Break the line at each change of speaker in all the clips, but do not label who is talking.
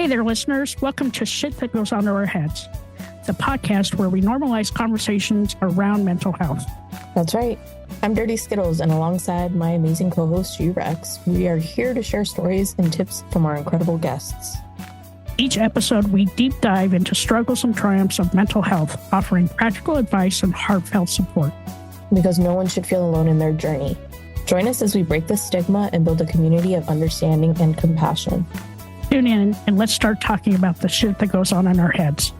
Hey there, listeners. Welcome to Shit That Goes Under Our Heads, the podcast where we normalize conversations around mental health.
That's right. I'm Dirty Skittles, and alongside my amazing co-host, G-Rex, we are here to share stories and tips from our incredible guests.
Each episode, we deep dive into struggles and triumphs of mental health, offering practical advice and heartfelt support.
Because no one should feel alone in their journey. Join us as we break the stigma and build a community of understanding and compassion.
Tune in and let's start talking about the shit that goes on in our heads.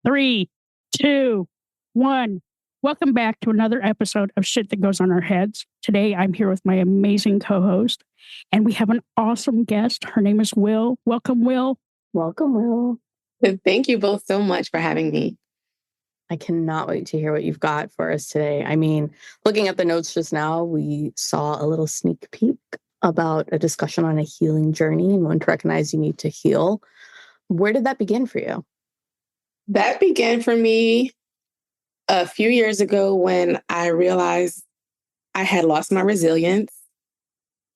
Three, two, one. Welcome back to another episode of Shit That Goes On Our Heads. Today, I'm here with my amazing co-host, and we have an awesome guest. Her name is Wil. Welcome, Wil.
Welcome, Wil.
Thank you both so much for having me.
I cannot wait to hear what you've got for us today. I mean, looking at the notes just now, we saw a little sneak peek about a discussion on a healing journey and when to recognize you need to heal. Where did that begin for you?
That began for me a few years ago when I realized I had lost my resilience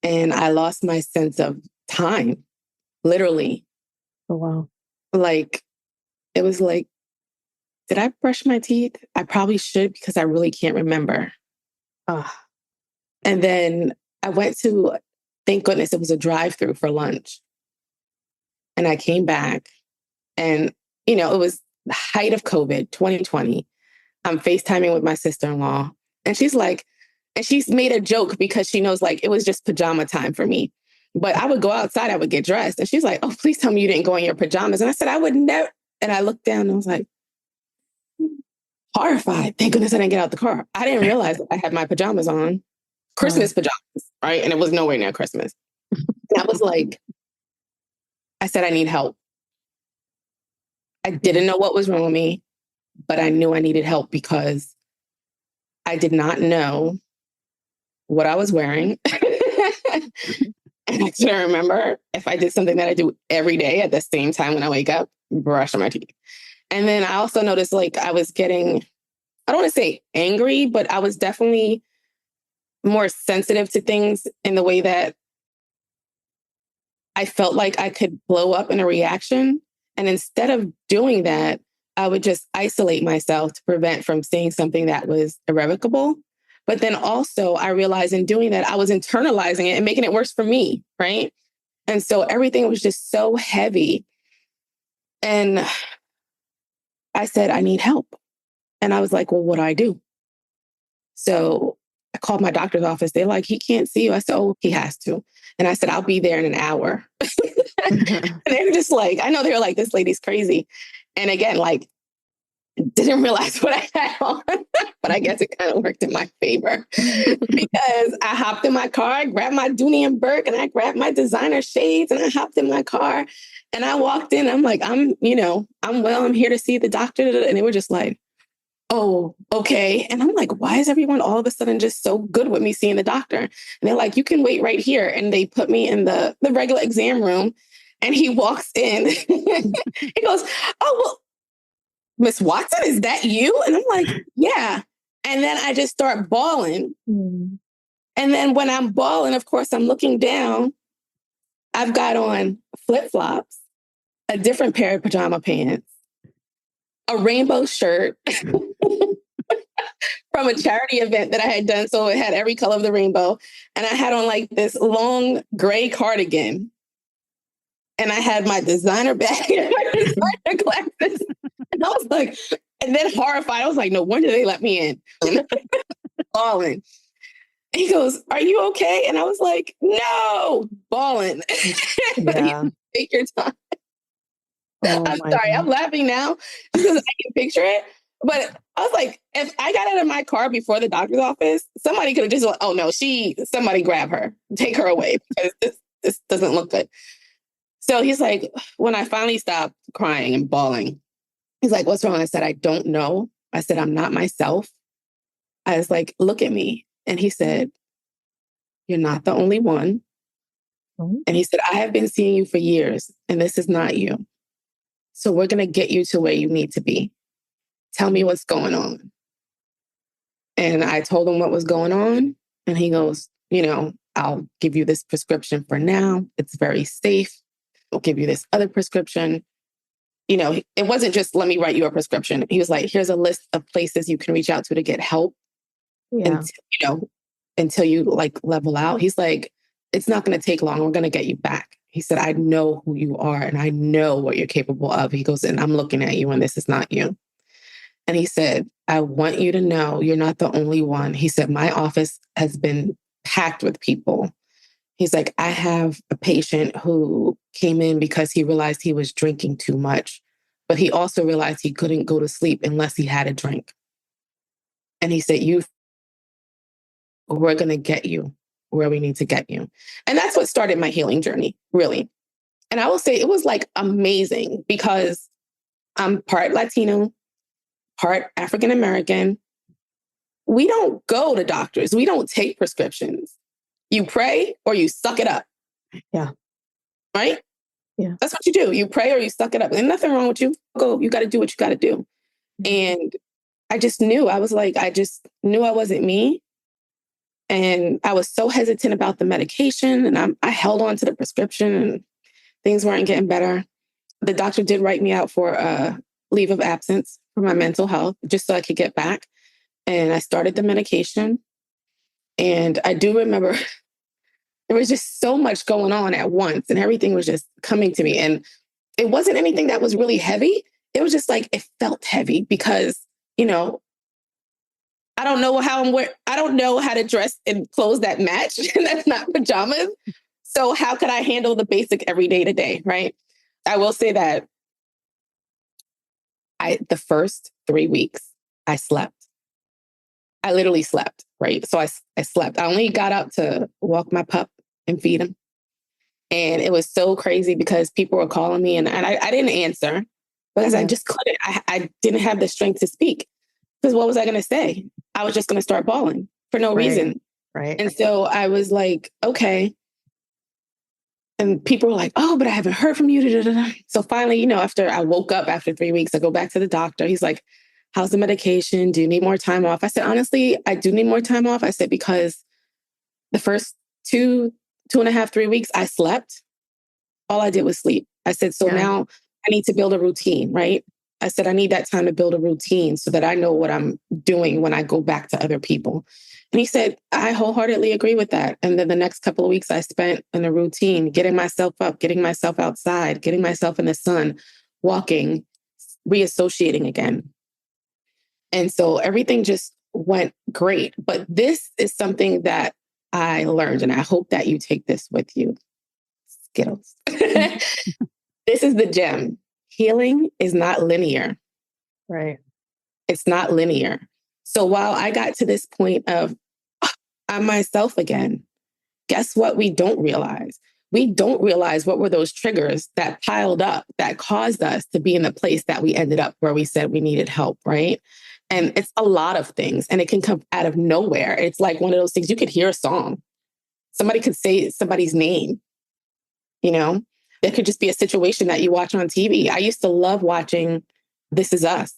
and I lost my sense of time, literally.
Oh, wow.
It was like, did I brush my teeth? I probably should because I really can't remember. And then I went to, thank goodness it was a drive-through for lunch. And I came back and, it was the height of COVID, 2020. I'm FaceTiming with my sister-in-law. And she's made a joke because she knows it was just pajama time for me. But I would go outside, I would get dressed. And she's like, oh, please tell me you didn't go in your pajamas. And I said, I would never. And I looked down and I was like, horrified. Thank goodness I didn't get out the car. I didn't realize that I had my pajamas on, Christmas pajamas, right? And it was nowhere near Christmas. And I was like, I said, I need help. I didn't know what was wrong with me, but I knew I needed help because I did not know what I was wearing. And I couldn't remember if I did something that I do every day at the same time when I wake up, brush my teeth. And then I also noticed I was getting, I don't want to say angry, but I was definitely more sensitive to things in the way that I felt like I could blow up in a reaction. And instead of doing that, I would just isolate myself to prevent from seeing something that was irrevocable. But then also I realized in doing that, I was internalizing it and making it worse for me, right? And so everything was just so heavy. And I said, I need help. And I was like, well, what do I do? So I called my doctor's office. They're like, he can't see you. I said, oh, he has to. And I said, I'll be there in an hour. And they were just like, I know they were like, this lady's crazy. And again, didn't realize what I had on, but I guess it kind of worked in my favor because I hopped in my car, I grabbed my Dooney and Burke and I grabbed my designer shades and I hopped in my car and I walked in. I'm like, I'm well, I'm here to see the doctor. And they were just like, oh, okay. And I'm like, why is everyone all of a sudden just so good with me seeing the doctor? And they're like, you can wait right here. And they put me in the regular exam room and he walks in. He goes, oh, well, Miss Watson, is that you? And I'm like, yeah. And then I just start bawling. And then when I'm bawling, of course, I'm looking down. I've got on flip-flops, a different pair of pajama pants, a rainbow shirt from a charity event that I had done. So it had every color of the rainbow. And I had on this long gray cardigan. And I had my designer bag and my designer glasses. And I was like, and then horrified, I was like, no wonder they let me in. Bawling. He goes, are you okay? And I was like, no, bawling.
Yeah.
Take your time.
Oh,
I'm sorry, I'm laughing now because I can picture it. But I was like, if I got out of my car before the doctor's office, somebody could have just like, oh no, somebody grab her, take her away because this doesn't look good. So he's like, when I finally stopped crying and bawling, he's like, what's wrong? I said, I don't know. I said, I'm not myself. I was like, look at me. And he said, you're not the only one. Mm-hmm. And he said, I have been seeing you for years and this is not you. So we're going to get you to where you need to be. Tell me what's going on. And I told him what was going on. And he goes, I'll give you this prescription for now. It's very safe. I'll give you this other prescription. You know, it wasn't just let me write you a prescription. He was like, here's a list of places you can reach out to get help.
Yeah.
Until you like level out. He's like, it's not going to take long. We're going to get you back. He said, I know who you are and I know what you're capable of. He goes, and I'm looking at you and this is not you. And he said, I want you to know you're not the only one. He said, my office has been packed with people. He's like, I have a patient who came in because he realized he was drinking too much, but he also realized he couldn't go to sleep unless he had a drink. And he said, we're going to get you where we need to get you. And that's what started my healing journey, really. And I will say it was like amazing because I'm part Latino, part African-American. We don't go to doctors. We don't take prescriptions. You pray or you suck it up.
Yeah.
Right?
Yeah.
That's what you do. You pray or you suck it up. There's nothing wrong with you. Go. You got to do what you got to do. And I just knew. I was like, I just knew I wasn't me. And I was so hesitant about the medication. And I held on to the prescription and things weren't getting better. The doctor did write me out for a leave of absence for my mental health, just so I could get back. And I started the medication. And I do remember there was just so much going on at once and everything was just coming to me. And it wasn't anything that was really heavy. It was just like, it felt heavy because, you know, I don't know how to dress in clothes that match. And that's not pajamas. So how could I handle the basic everyday to day, right? I will say that the first 3 weeks, I slept. I literally slept, right? So I slept. I only got up to walk my pup and feed him. And it was so crazy because people were calling me and I didn't answer because I just couldn't. I didn't have the strength to speak because what was I going to say? I was just going to start bawling for no reason.
Right.
And so I was like, okay. And people were like, oh, but I haven't heard from you. Da, da, da. So finally, you know, after I woke up after 3 weeks, I go back to the doctor. He's like, how's the medication? Do you need more time off? I said, honestly, I do need more time off. I said, because the first 2.5, 3 weeks, I slept. All I did was sleep. I said, so now I need to build a routine, right? I said, I need that time to build a routine so that I know what I'm doing when I go back to other people. And he said, I wholeheartedly agree with that. And then the next couple of weeks I spent in a routine, getting myself up, getting myself outside, getting myself in the sun, walking, reassociating again. And so everything just went great. But this is something that I learned, and I hope that you take this with you. Skittles. This is the gem. Healing is not linear.
Right.
It's not linear. So while I got to this point of I'm myself again, guess what we don't realize? We don't realize what were those triggers that piled up that caused us to be in the place that we ended up where we said we needed help, right? And it's a lot of things and it can come out of nowhere. It's like one of those things you could hear a song. Somebody could say somebody's name, you know? There could just be a situation that you watch on TV. I used to love watching This Is Us.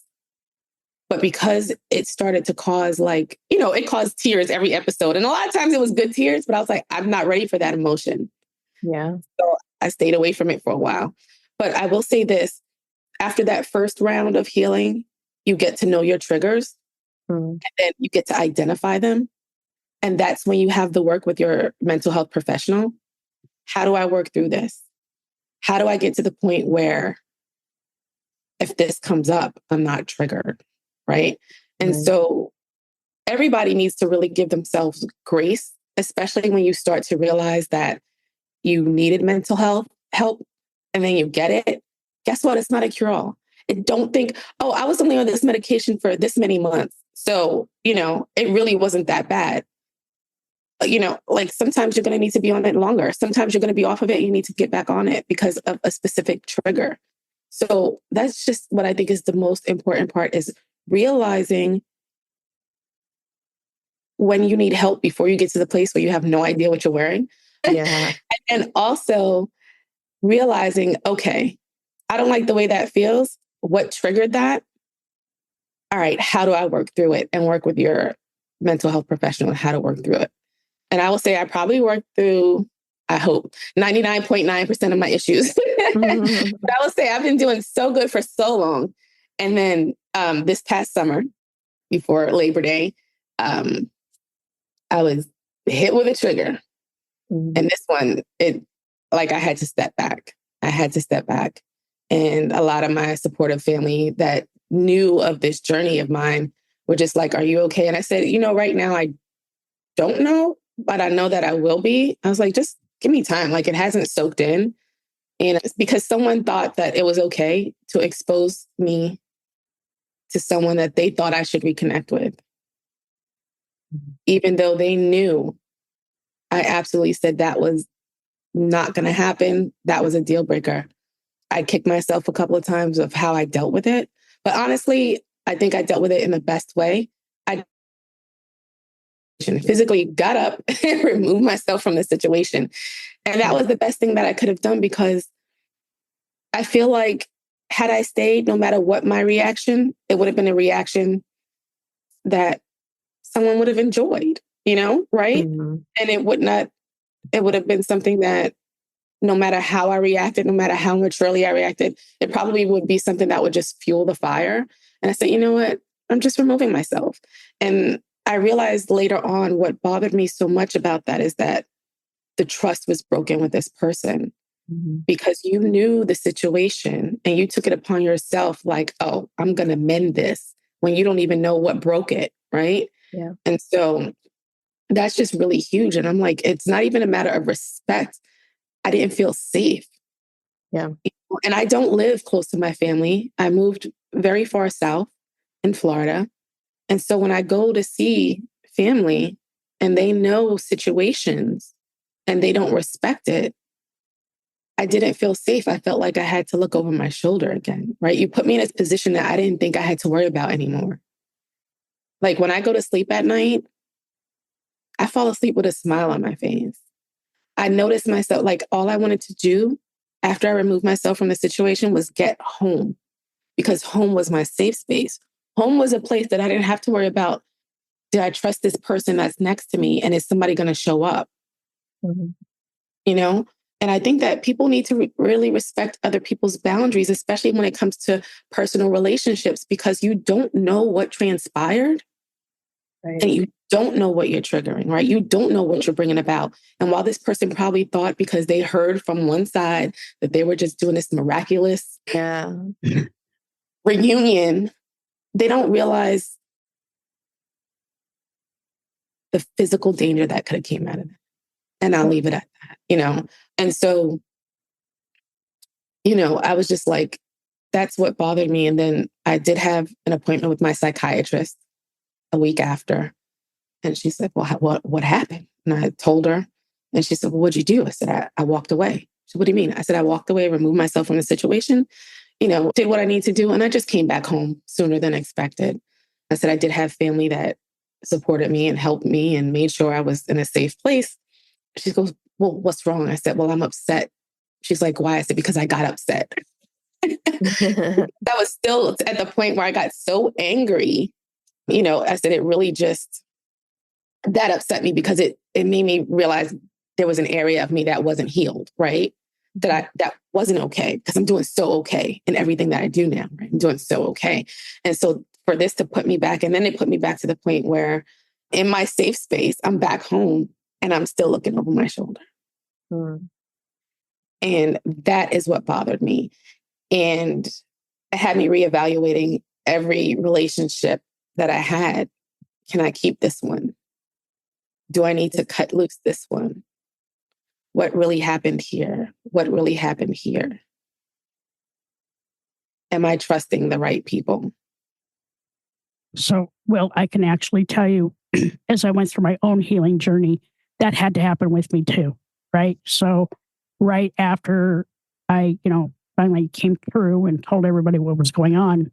But because it started to cause it caused tears every episode. And a lot of times it was good tears, but I was like, I'm not ready for that emotion.
Yeah.
So I stayed away from it for a while. But I will say this, after that first round of healing, you get to know your triggers and then you get to identify them. And that's when you have the work with your mental health professional. How do I work through this? How do I get to the point where if this comes up, I'm not triggered? Right. And so everybody needs to really give themselves grace, especially when you start to realize that you needed mental health help and then you get it. Guess what? It's not a cure-all. Don't think, oh, I was only on this medication for this many months. So, it really wasn't that bad. Like sometimes you're going to need to be on it longer. Sometimes you're going to be off of it. You need to get back on it because of a specific trigger. So that's just what I think is the most important part is realizing when you need help before you get to the place where you have no idea what you're wearing.
Yeah.
And also realizing, okay, I don't like the way that feels. What triggered that? All right, how do I work through it and work with your mental health professional on how to work through it? And I will say I probably worked through, I hope, 99.9% of my issues. But I will say I've been doing so good for so long. And then this past summer, before Labor Day, I was hit with a trigger. And this one, I had to step back. I had to step back. And a lot of my supportive family that knew of this journey of mine were just like, are you okay? And I said, right now I don't know, but I know that I will be. I was like, just give me time. Like, it hasn't soaked in. And it's because someone thought that it was okay to expose me to someone that they thought I should reconnect with. Even though they knew, I absolutely said that was not going to happen. That was a deal breaker. I kicked myself a couple of times of how I dealt with it. But honestly, I think I dealt with it in the best way. I physically got up and removed myself from the situation. And that was the best thing that I could have done, because I feel like had I stayed, no matter what my reaction, it would have been a reaction that someone would have enjoyed, right? And it would have been something that no matter how I reacted, no matter how maturely I reacted, it probably would be something that would just fuel the fire. And I said, you know what? I'm just removing myself. And I realized later on what bothered me so much about that is that the trust was broken with this person, because you knew the situation and you took it upon yourself like, oh, I'm going to mend this, when you don't even know what broke it. Right.
Yeah.
And so that's just really huge. And I'm like, it's not even a matter of respect. I didn't feel safe.
Yeah.
And I don't live close to my family. I moved very far south in Florida. And so when I go to see family and they know situations and they don't respect it, I didn't feel safe. I felt like I had to look over my shoulder again, right? You put me in a position that I didn't think I had to worry about anymore. Like when I go to sleep at night, I fall asleep with a smile on my face. I noticed myself, like all I wanted to do after I removed myself from the situation was get home, because home was my safe space. Home was a place that I didn't have to worry about, did I trust this person that's next to me? And is somebody going to show up? And I think that people need to really respect other people's boundaries, especially when it comes to personal relationships, because you don't know what transpired. Right. And you don't know what you're triggering, right? You don't know what you're bringing about. And while this person probably thought, because they heard from one side that they were just doing this miraculous reunion, they don't realize the physical danger that could have came out of it. And I'll leave it at that, And so, I was just like, that's what bothered me. And then I did have an appointment with my psychiatrist a week after. And she said, well, what happened? And I told her, and she said, well, what'd you do? I said, I walked away. She said, what do you mean? I said, I walked away, removed myself from the situation, did what I need to do. And I just came back home sooner than expected. I said, I did have family that supported me and helped me and made sure I was in a safe place. She goes, well, what's wrong? I said, well, I'm upset. She's like, why? I said, because I got upset. That was still at the point where I got so angry. I said, it really just, that upset me, because it made me realize there was an area of me that wasn't healed, right? That wasn't okay, because I'm doing so okay in everything that I do now, right? I'm doing so okay. And so for this to put me back, and then it put me back to the point where in my safe space, I'm back home and I'm still looking over my shoulder. And that is what bothered me. And it had me reevaluating every relationship that I had. Can I keep this one? Do I need to cut loose this one? What really happened here? What really happened here? Am I trusting the right people?
So, Wil, I can actually tell you, as I went through my own healing journey, that had to happen with me too, right? So, right after I, finally came through and told everybody what was going on,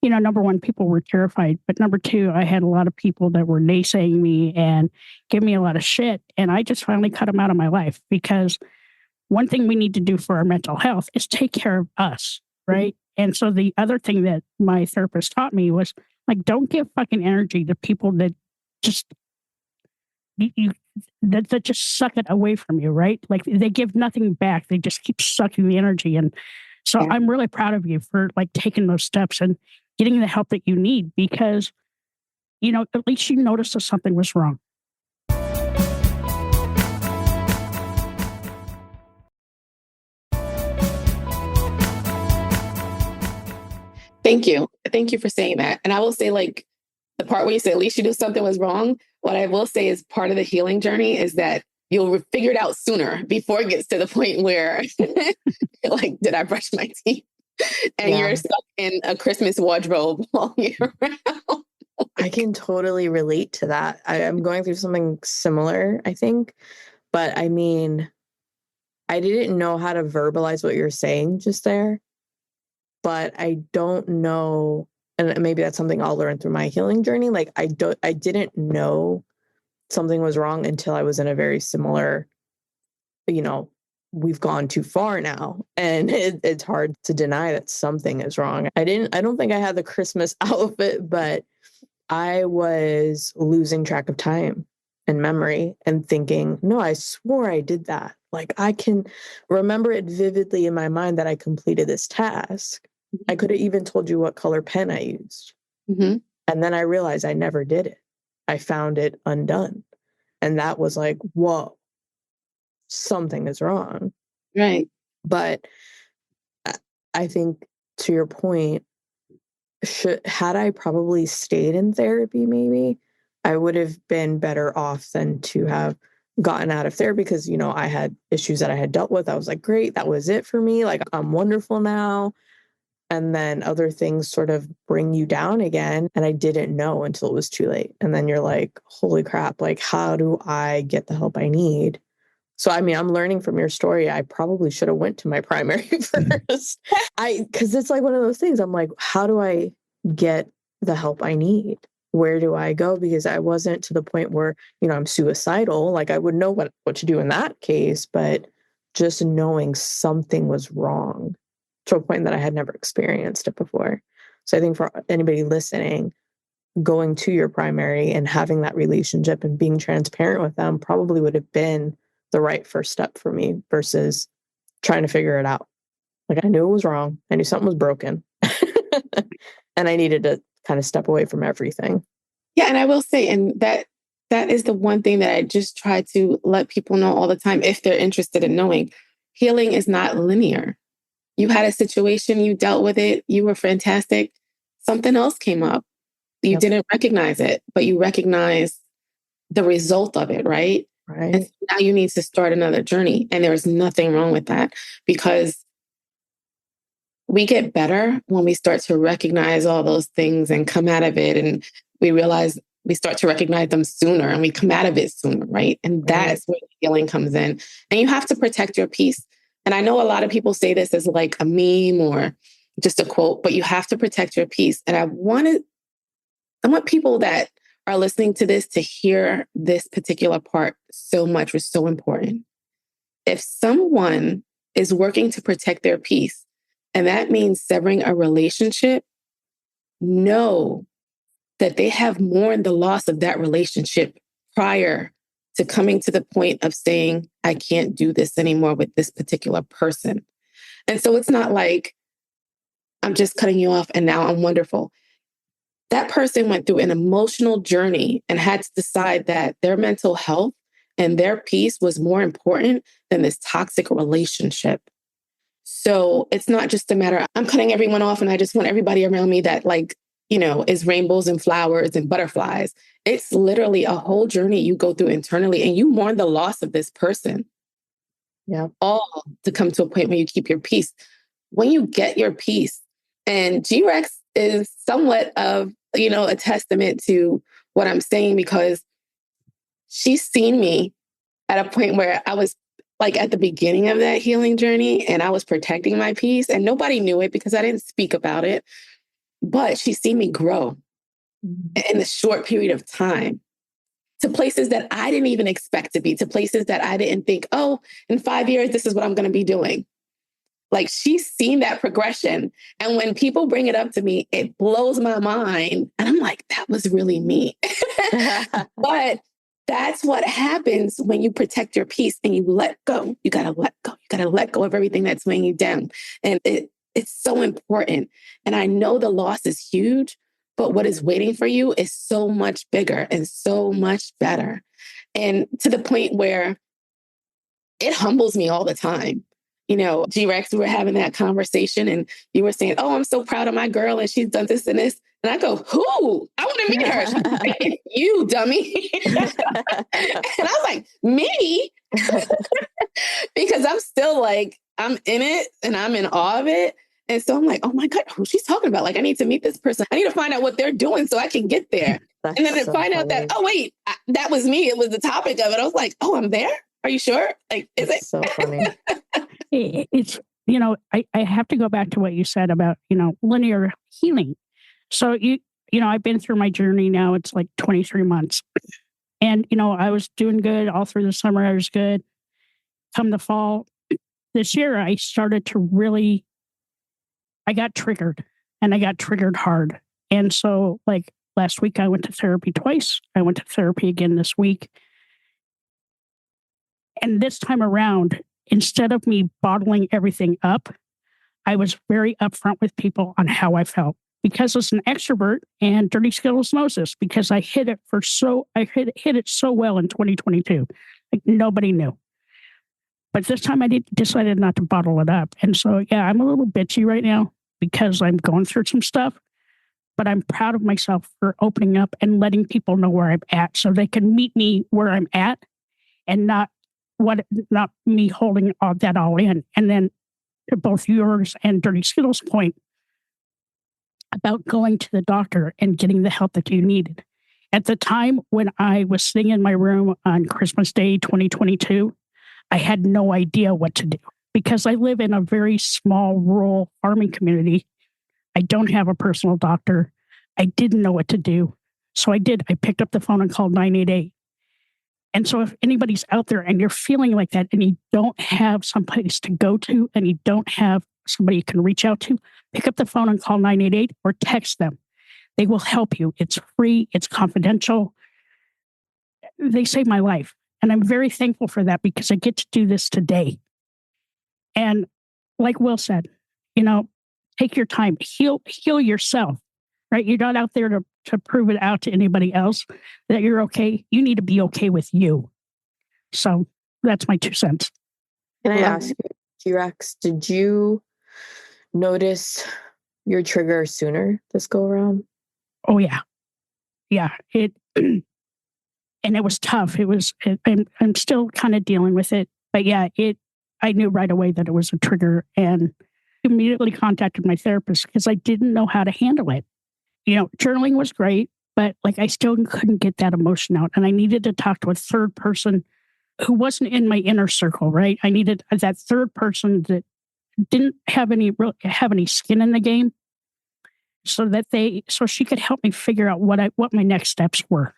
number one, people were terrified. But number two, I had a lot of people that were naysaying me and giving me a lot of shit. And I just finally cut them out of my life, because one thing we need to do for our mental health is take care of us, right? And so the other thing that my therapist taught me was, like, don't give fucking energy to people that just you that just suck it away from you, right? Like they give nothing back. They just keep sucking the energy. And so
Yeah.
I'm really proud of you for like taking those steps and getting the help that you need because, at least you noticed that something was wrong.
Thank you. Thank you for saying that. And I will say, like, the part where you say, at least you knew something was wrong. What I will say is part of the healing journey is that you'll figure it out sooner before it gets to the point where, like, did I brush my teeth? And you're stuck in a Christmas wardrobe all year round.
I can totally relate to that. I'm going through something similar, I think. But I mean, I didn't know how to verbalize what you're saying just there. But I don't know, and maybe that's something I'll learn through my healing journey. Like I didn't know something was wrong until I was in a very similar, we've gone too far now. And it's hard to deny that something is wrong. I don't think I had the Christmas outfit, but I was losing track of time and memory and thinking, no, I swore I did that. Like I can remember it vividly in my mind that I completed this task. I could have even told you what color pen I used.
Mm-hmm.
And then I realized I never did it. I found it undone. And that was like, whoa, something is wrong.
Right.
But I think to your point, had I probably stayed in therapy, maybe I would have been better off than to have gotten out of therapy because, I had issues that I had dealt with. I was like, great, that was it for me. Like, I'm wonderful now. And then other things sort of bring you down again. And I didn't know until it was too late. And then you're like, holy crap, like, how do I get the help I need? So, I mean, I'm learning from your story. I probably should have went to my primary first. Because it's like one of those things. I'm like, how do I get the help I need? Where do I go? Because I wasn't to the point where, I'm suicidal. Like I would know what to do in that case, but just knowing something was wrong to a point that I had never experienced it before. So I think for anybody listening, going to your primary and having that relationship and being transparent with them probably would have been the right first step for me versus trying to figure it out. Like I knew it was wrong. I knew something was broken and I needed to kind of step away from everything.
Yeah. And I will say, and that is the one thing that I just try to let people know all the time, if they're interested in knowing, healing is not linear. You had a situation, you dealt with it, you were fantastic. Something else came up. You didn't recognize it, but you recognize the result of it, right?
Right.
And so now you need to start another journey. And there's nothing wrong with that because we get better when we start to recognize all those things and come out of it. And we realize we start to recognize them sooner and we come out of it sooner, right? And that's where the healing comes in. And you have to protect your peace. And I know a lot of people say this as like a meme or just a quote, but you have to protect your peace. And I want people that are listening to this to hear this particular part so much was so important. If someone is working to protect their peace, and that means severing a relationship, know that they have mourned the loss of that relationship prior to coming to the point of saying, I can't do this anymore with this particular person. And so it's not like I'm just cutting you off and now I'm wonderful. That person went through an emotional journey and had to decide that their mental health and their peace was more important than this toxic relationship. So it's not just a matter of I'm cutting everyone off and I just want everybody around me that is rainbows and flowers and butterflies. It's literally a whole journey you go through internally and you mourn the loss of this person.
Yeah.
All to come to a point where you keep your peace. When you get your peace, and G-Rex is somewhat of, a testament to what I'm saying because she's seen me at a point where I was like at the beginning of that healing journey and I was protecting my peace and nobody knew it because I didn't speak about it. But she's seen me grow in a short period of time to places that I didn't even expect to be, to places that I didn't think, oh, in 5 years, this is what I'm going to be doing. Like she's seen that progression. And when people bring it up to me, it blows my mind. And I'm like, that was really me. But that's what happens when you protect your peace and you let go. You got to let go. You got to let go of everything that's weighing you down. And it's so important. And I know the loss is huge, but what is waiting for you is so much bigger and so much better. And to the point where it humbles me all the time. G-Rex, we were having that conversation and you were saying, oh, I'm so proud of my girl and she's done this and this. And I go, who? I want to meet her. She's like, you, dummy. And I was like, me? Because I'm still like, I'm in it and I'm in awe of it. And so I'm like, oh my God, who she's talking about? Like, I need to meet this person. I need to find out what they're doing so I can get there. And then to find out that, oh, wait, that was me. It was the topic of it. I was like, oh, I'm there? Are you sure? Like, is it?
So funny.
It's, I have to go back to what you said about, linear healing. So, I've been through my journey now. It's like 23 months. And, I was doing good all through the summer. I was good. Come the fall, this year, I started to I got triggered and I got triggered hard. And so like last week, I went to therapy twice. I went to therapy again this week. And this time around, instead of me bottling everything up, I was very upfront with people on how I felt. Because as an extrovert and dirty Skittles knows this, because I hit it so well in 2022. Like nobody knew. But this time I decided not to bottle it up. And so, yeah, I'm a little bitchy right now because I'm going through some stuff. But I'm proud of myself for opening up and letting people know where I'm at so they can meet me where I'm at and not me holding that all in. And then to both yours and Dirty Skittles' point about going to the doctor and getting the help that you needed. At the time when I was sitting in my room on Christmas Day 2022, I had no idea what to do because I live in a very small rural farming community. I don't have a personal doctor. I didn't know what to do. So I did. I picked up the phone and called 988. And so if anybody's out there and you're feeling like that and you don't have someplace to go to and you don't have somebody you can reach out to, pick up the phone and call 988 or text them. They will help you. It's free. It's confidential. They saved my life. And I'm very thankful for that because I get to do this today. And like Will said, take your time, heal yourself, right? You're not out there to prove it out to anybody else that you're okay. You need to be okay with you. So that's my 2 cents.
Can I ask you, T-Rex, did you notice your trigger sooner this go around?
Oh, yeah. Yeah. And it was tough. I'm still kind of dealing with it. But yeah, I knew right away that it was a trigger and immediately contacted my therapist because I didn't know how to handle it. Journaling was great, but like I still couldn't get that emotion out. And I needed to talk to a third person who wasn't in my inner circle, right? I needed that third person that didn't have any skin in the game so she could help me figure out what my next steps were.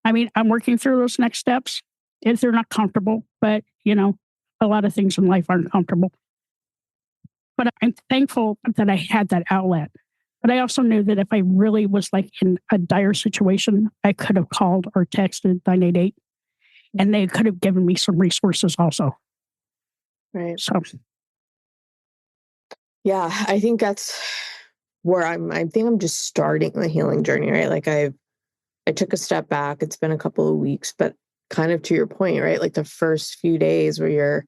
I mean, I'm working through those next steps. If they're not comfortable, but a lot of things in life aren't comfortable. But I'm thankful that I had that outlet. But I also knew that if I really was like in a dire situation, I could have called or texted 988 and they could have given me some resources also.
Right.
So.
Yeah, I think that's where I think I'm just starting the healing journey, right? Like I took a step back. It's been a couple of weeks, but kind of to your point, right? Like the first few days where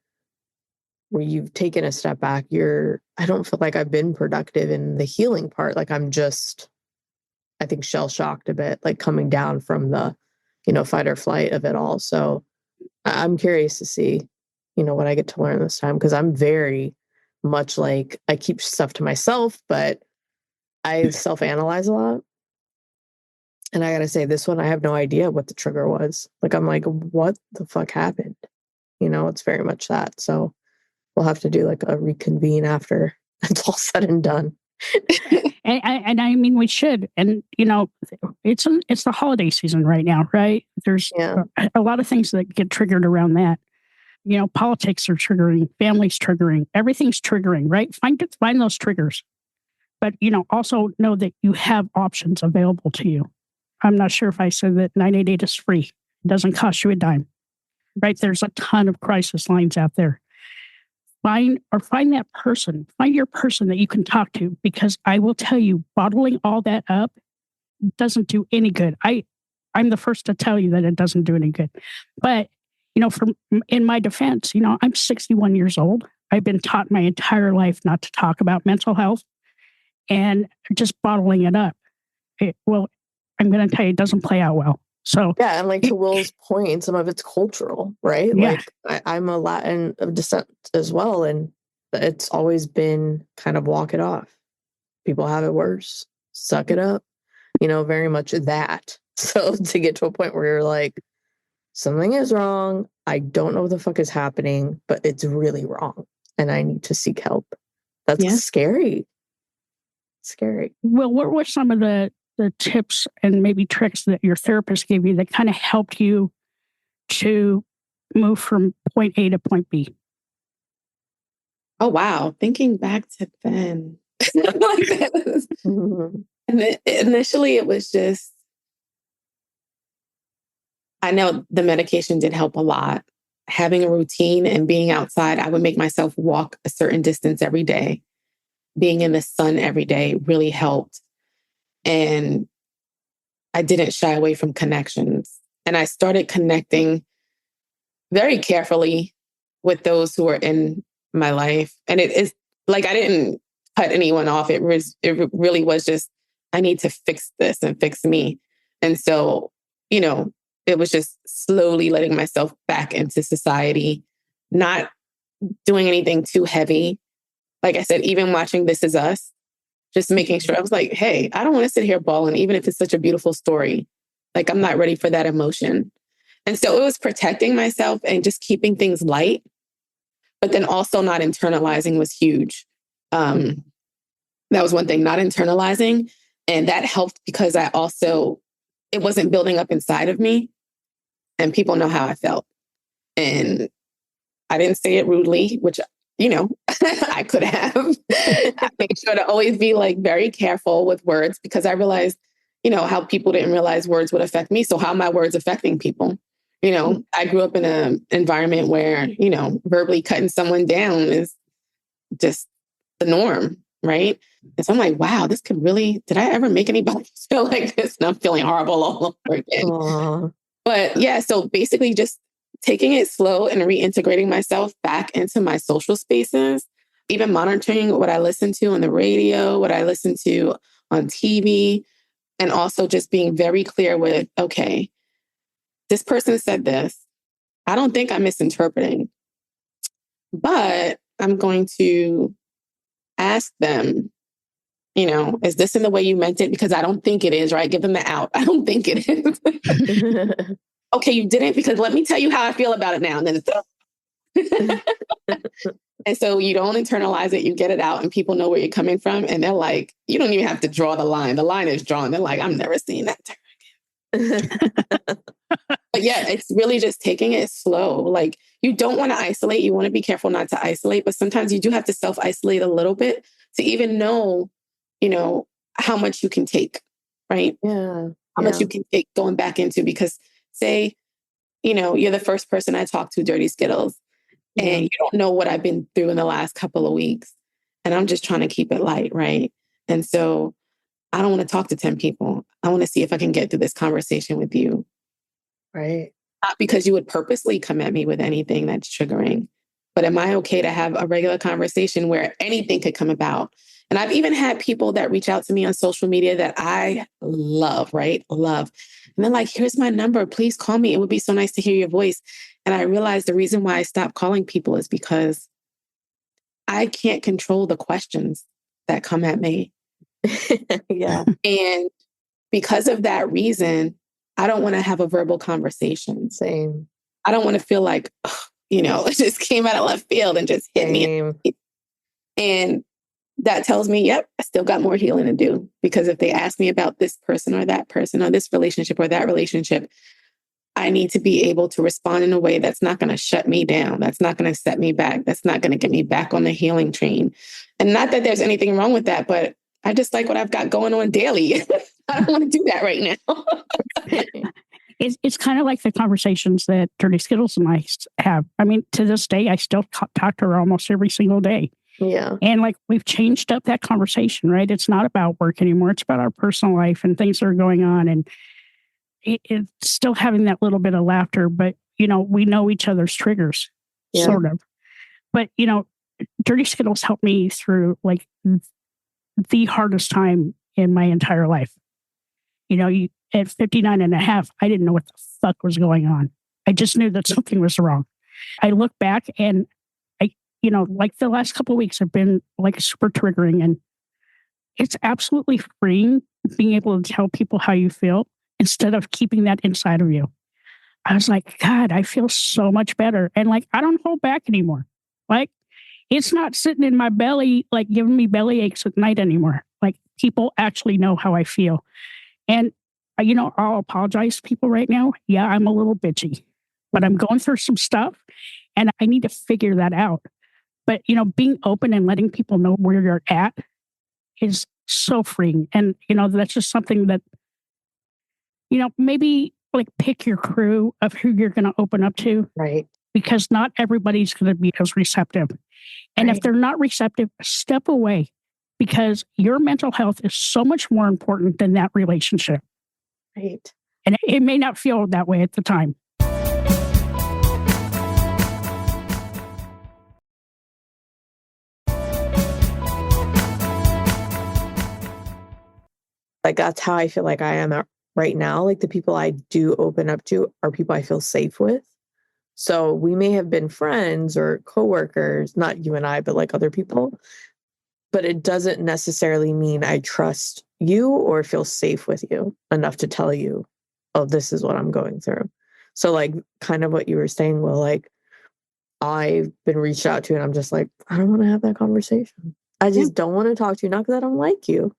you've taken a step back, I don't feel like I've been productive in the healing part. Like I'm just, I think, shell shocked a bit, like coming down from the, fight or flight of it all. So I'm curious to see, what I get to learn this time. Cause I'm very much like I keep stuff to myself, but I self-analyze a lot. And I got to say, this one, I have no idea what the trigger was. Like, I'm like, what the fuck happened? It's very much that. So we'll have to do like a reconvene after it's all said and done.
and I mean, we should. And, it's the holiday season right now, right? There's a lot of things that get triggered around that. Politics are triggering, families triggering, everything's triggering, right? Find those triggers. But, also know that you have options available to you. I'm not sure if I said that 988 is free. It doesn't cost you a dime, right? There's a ton of crisis lines out there. Find that person, find your person that you can talk to, because I will tell you, bottling all that up doesn't do any good. I'm the first to tell you that it doesn't do any good. But, in my defense, I'm 61 years old. I've been taught my entire life not to talk about mental health, and just bottling it up. I'm going to tell you, it doesn't play out well. So
yeah, and like to Will's point, some of it's cultural, right?
Yeah.
Like I'm a Latin of descent as well, and it's always been kind of walk it off. People have it worse. Suck it up. Very much that. So to get to a point where you're like, something is wrong. I don't know what the fuck is happening, but it's really wrong, and I need to seek help. That's scary. Scary.
Well, what were some of the tips and maybe tricks that your therapist gave you that kind of helped you to move from point A to point B?
Oh, wow. Thinking back to then. And initially it was just, I know the medication did help a lot. Having a routine and being outside, I would make myself walk a certain distance every day. Being in the sun every day really helped. And I didn't shy away from connections. And I started connecting very carefully with those who were in my life. And it is like, I didn't cut anyone off. It really was just, I need to fix this and fix me. And so, it was just slowly letting myself back into society, not doing anything too heavy. Like I said, even watching This Is Us, just making sure I was like, hey, I don't want to sit here bawling, even if it's such a beautiful story. Like, I'm not ready for that emotion. And so it was protecting myself and just keeping things light, but then also not internalizing was huge. That was one thing, not internalizing. And that helped because it wasn't building up inside of me, and people know how I felt. And I didn't say it rudely, which, I could have. I made sure to always be like very careful with words, because I realized, how people didn't realize words would affect me. So how are my words affecting people? I grew up in an environment where, verbally cutting someone down is just the norm, right? And so I'm like, wow, this could really, did I ever make anybody feel like this? And I'm feeling horrible all over again.
Aww.
But yeah, so basically just taking it slow and reintegrating myself back into my social spaces, even monitoring what I listen to on the radio, what I listen to on TV, and also just being very clear with, okay, this person said this. I don't think I'm misinterpreting, but I'm going to ask them, is this in the way you meant it? Because I don't think it is, right? Give them the out. I don't think it is. Okay, you didn't, because let me tell you how I feel about it now. And then and so you don't internalize it, you get it out, and people know where you're coming from. And they're like, you don't even have to draw the line. The line is drawn. They're like, I'm never seeing that again. But yeah, it's really just taking it slow. Like, you don't want to isolate. You want to be careful not to isolate, but sometimes you do have to self-isolate a little bit to even know, how much you can take, right?
Yeah.
How much you can take going back into, because say, you're the first person I talk to, Dirty Skittles, and you don't know what I've been through in the last couple of weeks. And I'm just trying to keep it light, right? And so I don't want to talk to 10 people. I want to see if I can get through this conversation with you.
Right.
Not because you would purposely come at me with anything that's triggering, but am I okay to have a regular conversation where anything could come about? And I've even had people that reach out to me on social media that I love, right? Love. And they're like, here's my number. Please call me. It would be so nice to hear your voice. And I realized the reason why I stopped calling people is because I can't control the questions that come at me.
Yeah.
And because of that reason, I don't want to have a verbal conversation.
Same.
I don't want to feel like, it just came out of left field and just hit me. And that tells me, yep, I still got more healing to do. Because if they ask me about this person or that person or this relationship or that relationship, I need to be able to respond in a way that's not going to shut me down. That's not going to set me back. That's not going to get me back on the healing train. And not that there's anything wrong with that, but I just like what I've got going on daily. I don't want to do that right now.
It's kind of like the conversations that Dirty Skittles and I have. I mean, to this day, I still talk to her almost every single day.
Yeah.
And like we've changed up that conversation, right? It's not about work anymore. It's about our personal life and things that are going on. And it's still having that little bit of laughter, but, we know each other's triggers, sort of. But, Dirty Skittles helped me through like the hardest time in my entire life. At 59 and a half, I didn't know what the fuck was going on. I just knew that something was wrong. I look back and like the last couple of weeks have been like super triggering, and it's absolutely freeing being able to tell people how you feel instead of keeping that inside of you. I was like, God, I feel so much better. And like, I don't hold back anymore. Like, it's not sitting in my belly, like giving me belly aches at night anymore. Like, people actually know how I feel. And, I'll apologize to people right now. Yeah, I'm a little bitchy, but I'm going through some stuff and I need to figure that out. But, being open and letting people know where you're at is so freeing. And, that's just something that, maybe like pick your crew of who you're going to open up to.
Right.
Because not everybody's going to be as receptive. And if they're not receptive, step away, because your mental health is so much more important than that relationship.
Right.
And it may not feel that way at the time.
Like, that's how I feel like I am right now. Like, the people I do open up to are people I feel safe with. So we may have been friends or coworkers, not you and I, but like other people. But it doesn't necessarily mean I trust you or feel safe with you enough to tell you, oh, this is what I'm going through. So like kind of what you were saying, Will, like I've been reached out to and I'm just like, I don't want to have that conversation. I just don't want to talk to you. Not because I don't like you,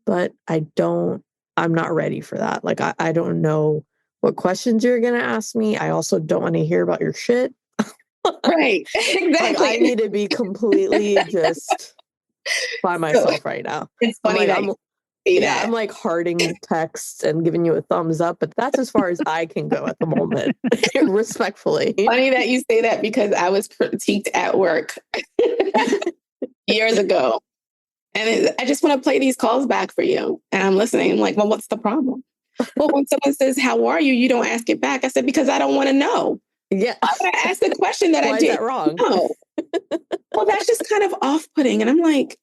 but I'm not ready for that. Like, I don't know what questions you're going to ask me. I also don't want to hear about your shit.
Right. Exactly.
Like, I need to be completely just by myself right now.
It's funny
I'm like hearting texts and giving you a thumbs up, but that's as far as I can go at the moment, respectfully.
Funny that you say that, because I was critiqued at work years ago. And I just want to play these calls back for you. And I'm listening. I'm like, well, what's the problem? Well, when someone says, how are you? You don't ask it back. I said, because I don't want to know.
Yeah.
Why would I ask the question that I did?
Is that wrong?
No. Well, that's just kind of off-putting. And I'm like,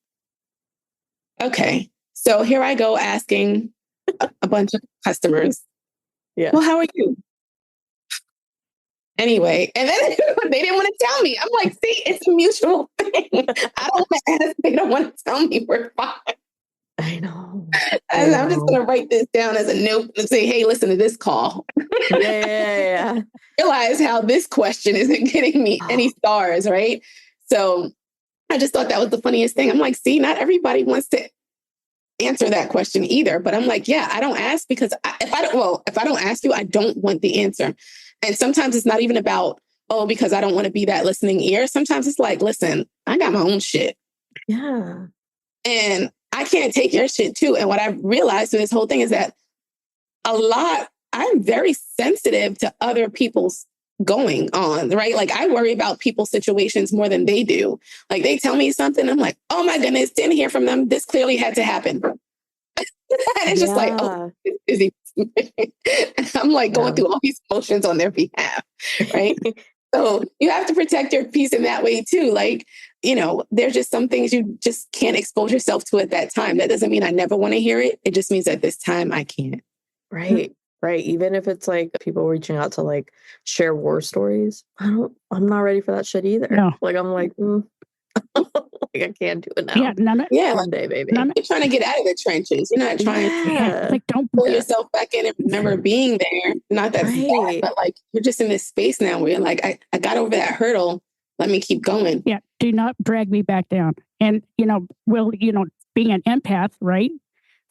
okay. So here I go asking a bunch of customers, well, how are you? Anyway, and then they didn't want to tell me. I'm like, see, it's a mutual thing. I don't want to ask. They don't want to tell me we're fine.
I know.
I'm just going to write this down as a note and say, hey, listen to this call.
Yeah.
Realize how this question isn't getting me any stars, right? So I just thought that was the funniest thing. I'm like, see, not everybody wants to answer that question either. But I'm like, yeah, I don't ask because if I don't ask you, I don't want the answer. And sometimes it's not even about, because I don't want to be that listening ear. Sometimes it's like, listen, I got my own shit.
Yeah.
And I can't take your shit too. And what I've realized through this whole thing is that I'm very sensitive to other people's going on, right? Like, I worry about people's situations more than they do. Like, they tell me something, I'm like, oh my goodness, didn't hear from them. This clearly had to happen. And it's just like, it's busy. I'm like going through all these emotions on their behalf, right? So you have to protect your peace in that way too. Like, there's just some things you just can't expose yourself to at that time. That doesn't mean I never want to hear it. It just means at this time I can't.
Right. Right. Even if it's like people reaching out to like share war stories, I'm not ready for that shit either.
No.
Like, I'm like, like, I can't do it now.
Yeah,
one day, baby.
You're trying to get out of the trenches. You're not trying to
like don't
pull yourself back in and remember being there. Not that bad, but like you're just in this space now where you're like, I got over that hurdle. Let me keep going.
Yeah. Do not drag me back down. And Will, being an empath, right?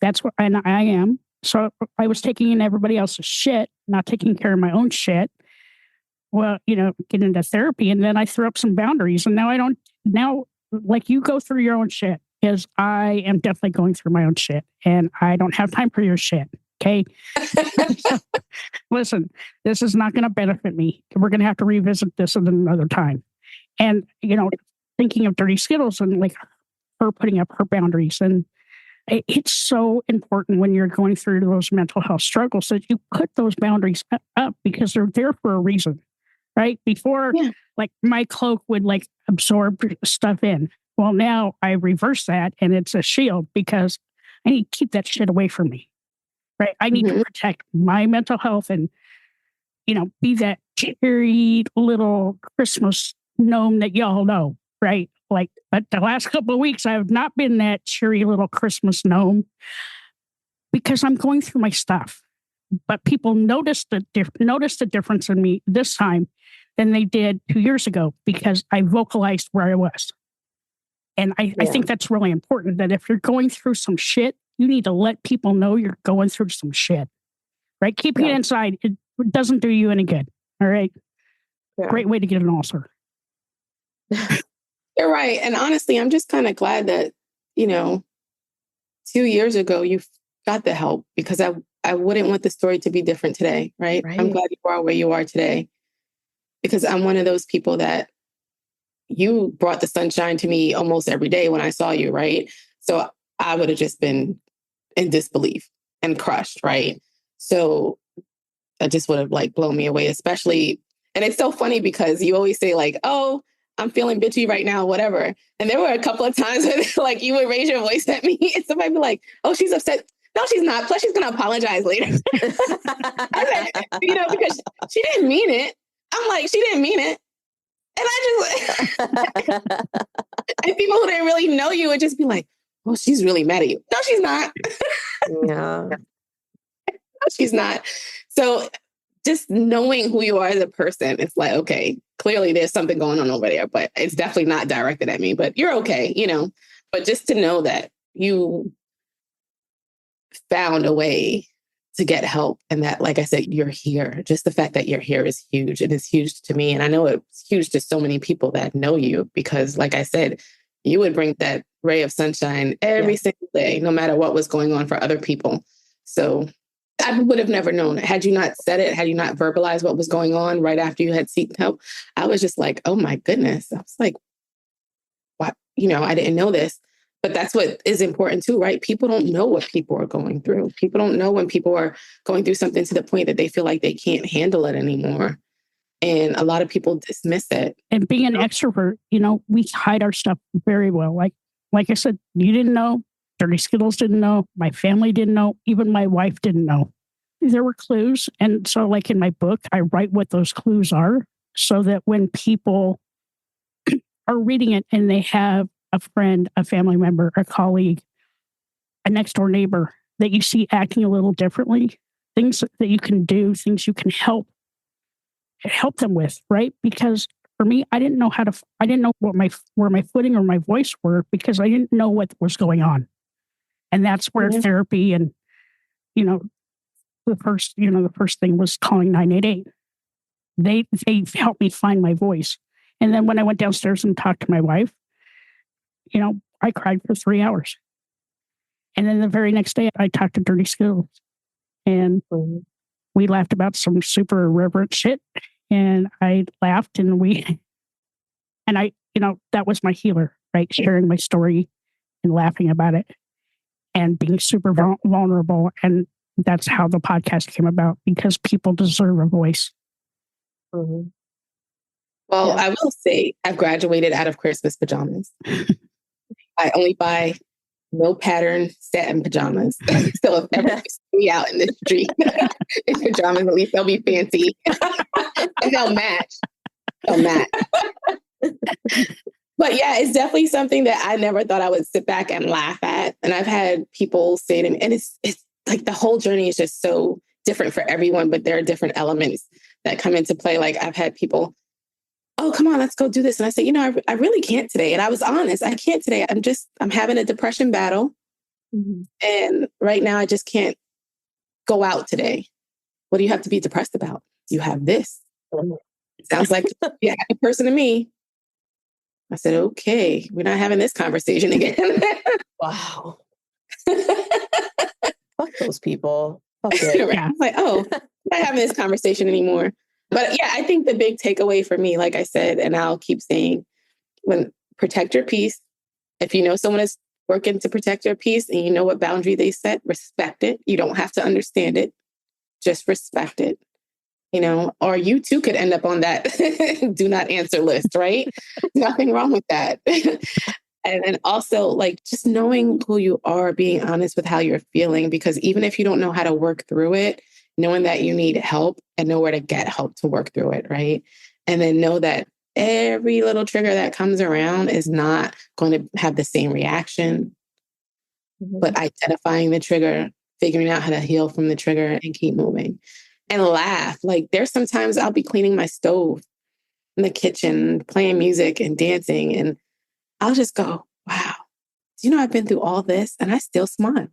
That's what and I am. So I was taking in everybody else's shit, not taking care of my own shit. Well, get into therapy, and then I threw up some boundaries, and now like you go through your own shit, because I am definitely going through my own shit, and I don't have time for your shit. Okay. So, listen, this is not going to benefit me. We're going to have to revisit this at another time. And, thinking of Dirty Skittles and like her putting up her boundaries. And it's so important when you're going through those mental health struggles that you put those boundaries up because they're there for a reason, right? Before, like my cloak would like absorb stuff in. Well, now I reverse that and it's a shield because I need to keep that shit away from me, right? I need to protect my mental health and, be that cheery little Christmas gnome that y'all know, right? Like, but the last couple of weeks, I have not been that cheery little Christmas gnome because I'm going through my stuff. But people noticed the difference in me this time than they did 2 years ago because I vocalized where I was. And I think that's really important that if you're going through some shit, you need to let people know you're going through some shit, right? Keeping it inside, it doesn't do you any good. All right. Yeah. Great way to get an ulcer.
You're right. And honestly, I'm just kind of glad that, 2 years ago, you got the help because I wouldn't want the story to be different today. Right. I'm glad you are where you are today because I'm one of those people that you brought the sunshine to me almost every day when I saw you. Right. So I would have just been in disbelief and crushed. Right. So that just would have like blown me away, especially. And it's so funny because you always say like, oh, I'm feeling bitchy right now, whatever. And there were a couple of times when like you would raise your voice at me and somebody would be like, oh, she's upset. No, she's not. Plus she's going to apologize later. I said, because she didn't mean it. I'm like, she didn't mean it. And I just, and people who didn't really know you would just be like, oh, she's really mad at you. No, she's not.
Yeah.
No, she's not. So just knowing who you are as a person, it's like, okay, clearly there's something going on over there, but it's definitely not directed at me, but you're okay, but just to know that you found a way to get help and that, like I said, you're here. Just the fact that you're here is huge. It is huge to me. And I know it's huge to so many people that know you because, like I said, you would bring that ray of sunshine every single day, no matter what was going on for other people. So I would have never known. Had you not said it, had you not verbalized what was going on right after you had sought help, I was just like, oh my goodness. I was like, what? I didn't know this. But that's what is important too, right? People don't know what people are going through. People don't know when people are going through something to the point that they feel like they can't handle it anymore. And a lot of people dismiss it.
And being an extrovert, we hide our stuff very well. Like I said, you didn't know. Dirty Skittles didn't know. My family didn't know. Even my wife didn't know. There were clues. And so like in my book, I write what those clues are so that when people are reading it and they have a friend, a family member, a colleague, a next door neighbor that you see acting a little differently, things that you can do, things you can help them with, right? Because for me, I didn't know I didn't know where my footing or my voice were because I didn't know what was going on. And that's where therapy and, the first thing was calling 988. They helped me find my voice. And then when I went downstairs and talked to my wife, I cried for 3 hours. And then the very next day, I talked to Dirty Skittles. And we laughed about some super irreverent shit. And I laughed and that was my healer, right? Sharing my story and laughing about it and being super vulnerable. And that's how the podcast came about because people deserve a voice.
Mm-hmm. Well, I will say I've graduated out of Christmas pajamas. I only buy no pattern satin pajamas. So if ever you see me out in the street in pajamas, at least they'll be fancy. And they'll match. But yeah, it's definitely something that I never thought I would sit back and laugh at. And I've had people say to me, and it's like the whole journey is just so different for everyone, but there are different elements that come into play. Like I've had people, oh, come on, let's go do this. And I say, I really can't today. And I was honest, I can't today. I'm having a depression battle. Mm-hmm. And right now I just can't go out today. What do you have to be depressed about? You have this. Sounds like you're a happy person to me. I said, okay, we're not having this conversation again.
Wow. Fuck those people. Okay.
Right?
Yeah.
Like, oh, I'm not having this conversation anymore. But yeah, I think the big takeaway for me, like I said, and I'll keep saying, when protect your peace. If you know someone is working to protect your peace and you know what boundary they set, respect it. You don't have to understand it. Just respect it. Or you too could end up on that do not answer list, right? Nothing wrong with that. And then also, like, just knowing who you are, being honest with how you're feeling, because even if you don't know how to work through it, knowing that you need help and know where to get help to work through it, right? And then know that every little trigger that comes around is not going to have the same reaction, but identifying the trigger, figuring out how to heal from the trigger and keep moving and laugh. Like, there's sometimes I'll be cleaning my stove in the kitchen, playing music and dancing, and I'll just go, wow, I've been through all this and I still smile.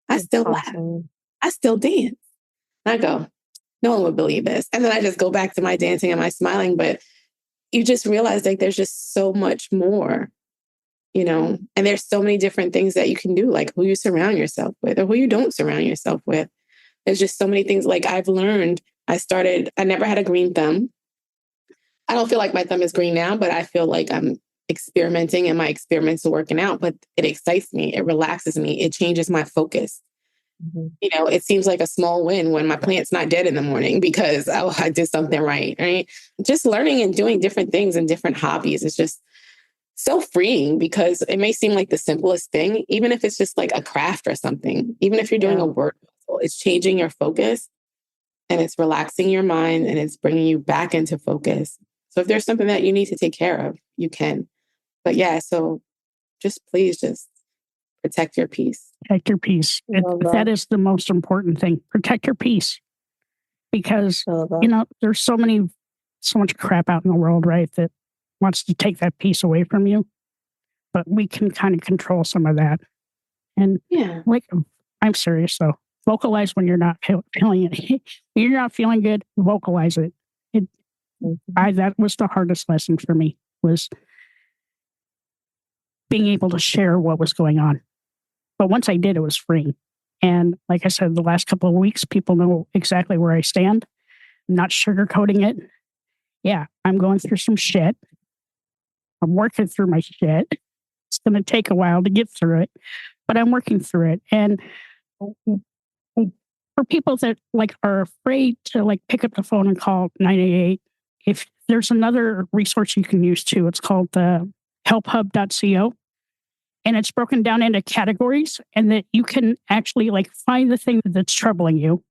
I still laugh. I still dance. And I go, no one would believe this. And then I just go back to my dancing and my smiling. But you just realize, like, there's just so much more, and there's so many different things that you can do, like who you surround yourself with or who you don't surround yourself with. There's just so many things. Like, I've learned, I never had a green thumb. I don't feel like my thumb is green now, but I feel like I'm experimenting and my experiments are working out, but it excites me. It relaxes me. It changes my focus. It seems like a small win when my plant's not dead in the morning because I did something right. Just learning and doing different things and different hobbies is just so freeing, because it may seem like the simplest thing, even if it's just like a craft or something, even if you're doing a word puzzle, it's changing your focus and it's relaxing your mind and it's bringing you back into focus. So if there's something that you need to take care of, you can. But yeah, so please protect your peace.
Protect your peace. That is the most important thing. Protect your peace. Because, there's so much crap out in the world, right, that wants to take that peace away from you. But we can kind of control some of that. And like, I'm serious though. Vocalize when you're not feeling it. When you're not feeling good, vocalize it. That was the hardest lesson for me, was being able to share what was going on. But once I did, it was free. And like I said, the last couple of weeks, people know exactly where I stand. I'm not sugarcoating it. Yeah, I'm going through some shit. I'm working through my shit. It's going to take a while to get through it, but I'm working through it. And for people that are afraid to pick up the phone and call 988, if there's another resource you can use too, it's called the helphub.co. And it's broken down into categories, and that you can actually find the thing that's troubling you.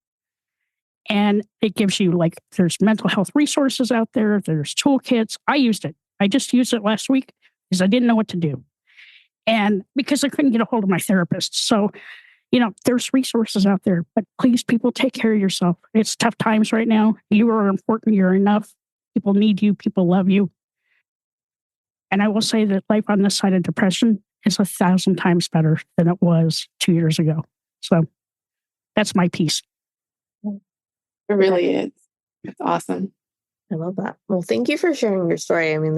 And it gives you there's mental health resources out there. There's toolkits. I used it. I just used it last week because I didn't know what to do. And because I couldn't get a hold of my therapist. So, there's resources out there, but please, people, take care of yourself. It's tough times right now. You are important. You're enough. People need you. People love you. And I will say that life on this side of depression is 1,000 times better than it was 2 years ago. So that's my piece.
It really is. It's awesome.
I love that. Well, thank you for sharing your story. I mean,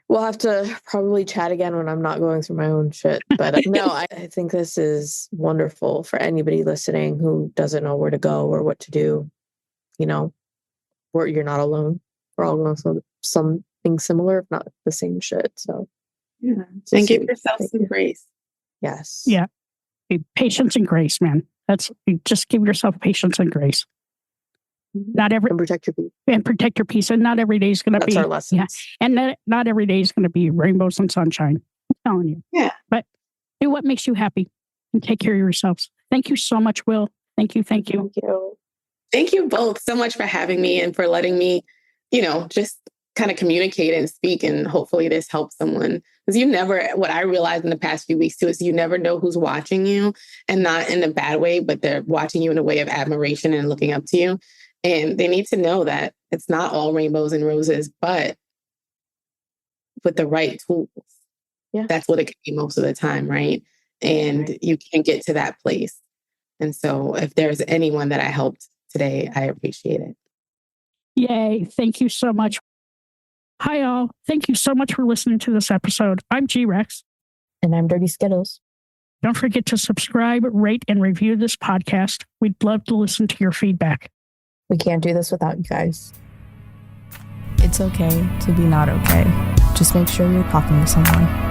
we'll have to probably chat again when I'm not going through my own shit. But no, I think this is wonderful for anybody listening who doesn't know where to go or what to do. Where you're not alone. We're all going through something similar, if not the same shit. So
yeah, and give yourself some grace.
Yes.
Yeah. Patience and grace, man. Just give yourself patience and grace.
And protect your peace.
And protect your peace. And not every day is going to be.
That's our lesson.
Yeah. And not every day is going to be rainbows and sunshine. I'm telling you.
Yeah.
But do what makes you happy and take care of yourselves. Thank you so much, Wil. Thank you.
Thank you.
Thank you both so much for having me and for letting me, just kind of communicate and speak. And hopefully this helps someone. Because what I realized in the past few weeks too, is you never know who's watching you, and not in a bad way, but they're watching you in a way of admiration and looking up to you. And they need to know that it's not all rainbows and roses, but with the right tools, that's what it can be most of the time, right? And you can get to that place. And so if there's anyone that I helped today, I appreciate it.
Yay. Thank you so much. Hi, all. Thank you so much for listening to this episode. I'm G-Rex.
And I'm Dirty Skittles.
Don't forget to subscribe, rate, and review this podcast. We'd love to listen to your feedback.
We can't do this without you guys.
It's okay to be not okay. Just make sure you're talking to someone.